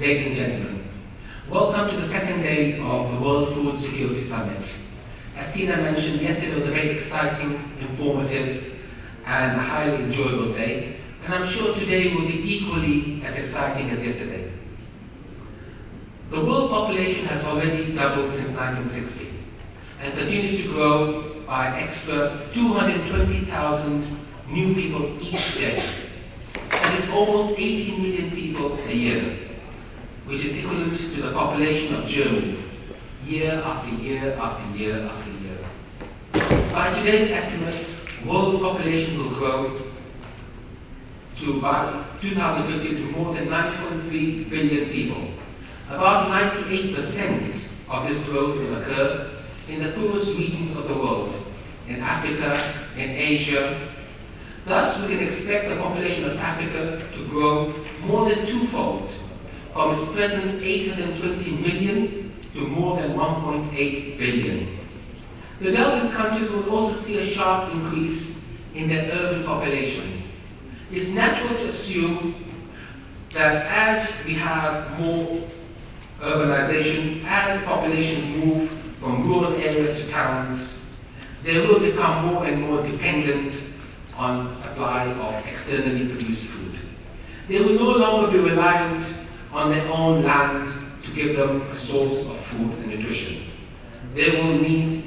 Ladies and gentlemen, welcome to the second day of the World Food Security Summit. As Tina mentioned, yesterday was a very exciting, informative, and highly enjoyable day, and I'm sure today will be equally as exciting as yesterday. The world population has already doubled since 1960 and continues to grow by extra 220,000 new people each day. That is almost 18 million people a year, which is equivalent to the population of Germany, year after year after year after year. By today's estimates, world population will grow to by 2050 to more than 9.3 billion people. About 98% of this growth will occur in the poorest regions of the world, in Africa, in Asia. Thus, we can expect the population of Africa to grow more than twofold, from its present 820 million to more than 1.8 billion. The developing countries will also see a sharp increase in their urban populations. It's natural to assume that as we have more urbanization, as populations move from rural areas to towns, they will become more and more dependent on supply of externally produced food. They will no longer be reliant on their own land to give them a source of food and nutrition. They will need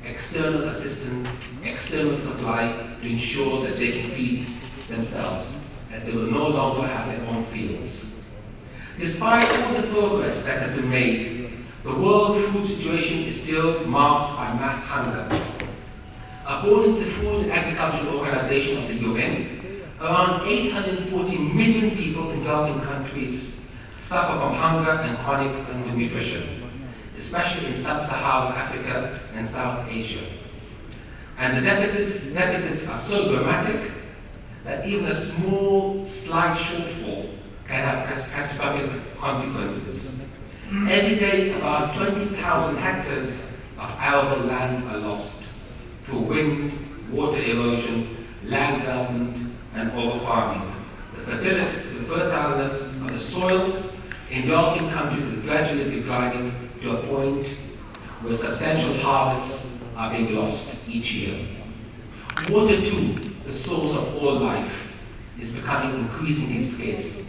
external assistance, external supply to ensure that they can feed themselves, as they will no longer have their own fields. Despite all the progress that has been made, the world food situation is still marked by mass hunger. According to the Food and Agriculture Organization of the UN, around 840 million people in developing countries suffer from hunger and chronic undernutrition, especially in sub-Saharan Africa and South Asia. And the deficits are so dramatic that even a small, slight shortfall can have catastrophic consequences. Every day, about 20,000 hectares of arable land are lost through wind, water erosion, land development, and over-farming. The fertileness of the soil in developing countries is gradually declining to a point where substantial harvests are being lost each year. Water, too, the source of all life, is becoming increasingly scarce.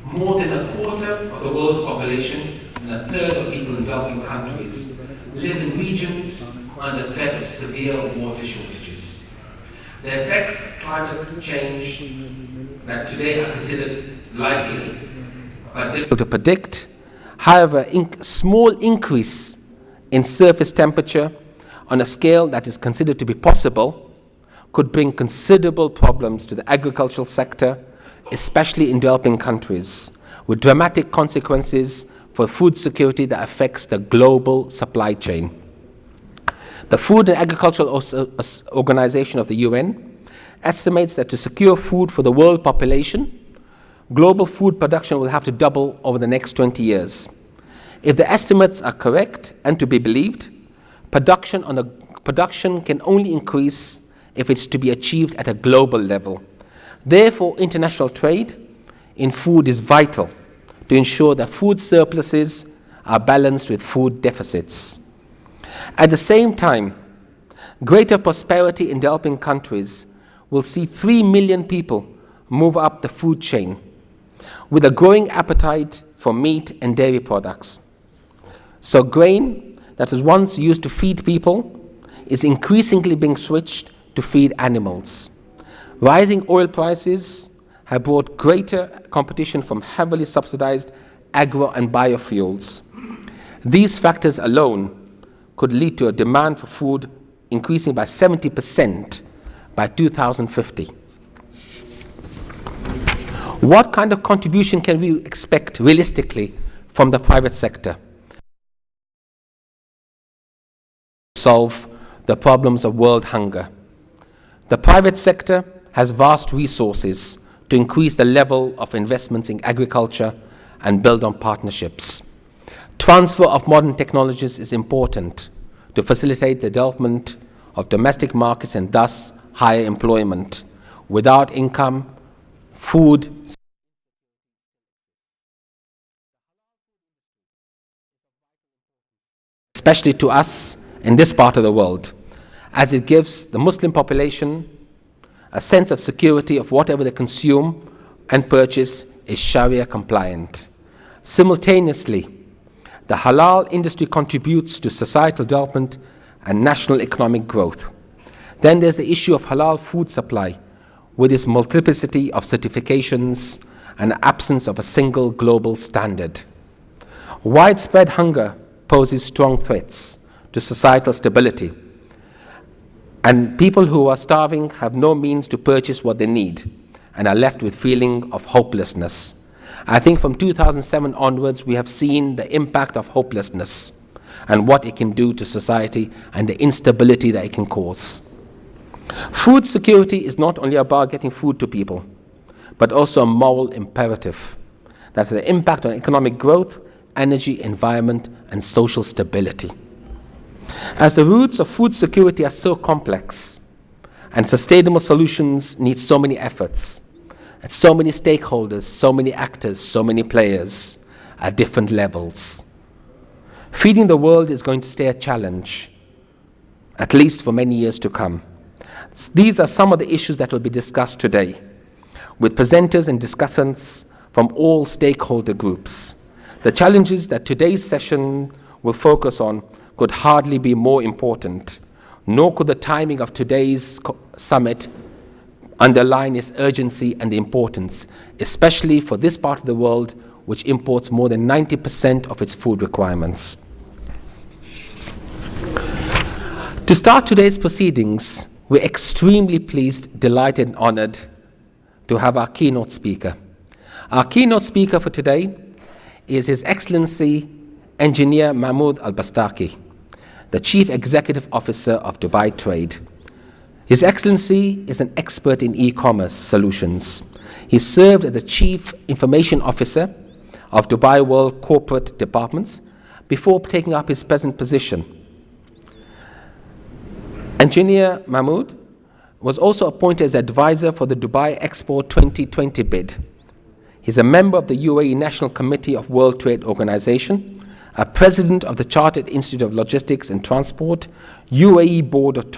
More than a quarter of the world's population and a third of people in developing countries live in regions under threat of severe water shortages. The effects of climate change that today are considered likely but difficult to predict. However, small increase in surface temperature on a scale that is considered to be possible could bring considerable problems to the agricultural sector, especially in developing countries, with dramatic consequences for food security that affects the global supply chain. The Food and Agricultural Organization of the UN estimates that to secure food for the world population, global food production will have to double over the next 20 years. If the estimates are correct and to be believed, production can only increase if it's to be achieved at a global level. Therefore, international trade in food is vital to ensure that food surpluses are balanced with food deficits. At the same time, greater prosperity in developing countries will see 3 million people move up the food chain, with a growing appetite for meat and dairy products. So grain that was once used to feed people is increasingly being switched to feed animals. Rising oil prices have brought greater competition from heavily subsidized agro and biofuels. These factors alone could lead to a demand for food increasing by 70% by 2050. What kind of contribution can we expect realistically from the private sector to solve the problems of world hunger? The private sector has vast resources to increase the level of investments in agriculture and build on partnerships. Transfer of modern technologies is important to facilitate the development of domestic markets and thus higher employment. Without income, food especially to us in this part of the world, as it gives the Muslim population a sense of security of whatever they consume and purchase is Sharia compliant. Simultaneously, the halal industry contributes to societal development and national economic growth. Then there's the issue of halal food supply, with its multiplicity of certifications and absence of a single global standard. Widespread hunger poses strong threats to societal stability, and people who are starving have no means to purchase what they need and are left with feeling of hopelessness. I think from 2007 onwards, we have seen the impact of hopelessness and what it can do to society and the instability that it can cause. Food security is not only about getting food to people, but also a moral imperative. That's the impact on economic growth, energy, environment, and social stability. As the roots of food security are so complex, and sustainable solutions need so many efforts, and so many stakeholders, so many actors, so many players at different levels. Feeding the world is going to stay a challenge, at least for many years to come. These are some of the issues that will be discussed today, with presenters and discussants from all stakeholder groups. The challenges that today's session will focus on could hardly be more important, nor could the timing of today's summit underline its urgency and importance, especially for this part of the world which imports more than 90% of its food requirements. To start today's proceedings, we're extremely pleased, delighted, and honored to have our keynote speaker. Our keynote speaker for today is His Excellency Engineer Mahmoud Al-Bastaki, the Chief Executive Officer of Dubai Trade. His Excellency is an expert in e-commerce solutions. He served as the Chief Information Officer of Dubai World Corporate Departments before taking up his present position. Engineer Mahmoud was also appointed as advisor for the Dubai Expo 2020 bid. He's a member of the UAE National Committee of World Trade Organization, a president of the Chartered Institute of Logistics and Transport, UAE Board of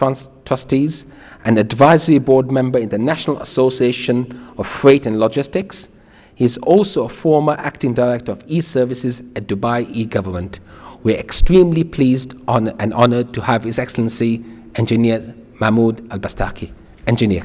Trustees, and advisory board member in the National Association of Freight and Logistics. He is also a former acting director of e-services at Dubai e-Government. We're extremely pleased and honored to have His Excellency Engineer Mahmoud Al-Bastaki. Engineer.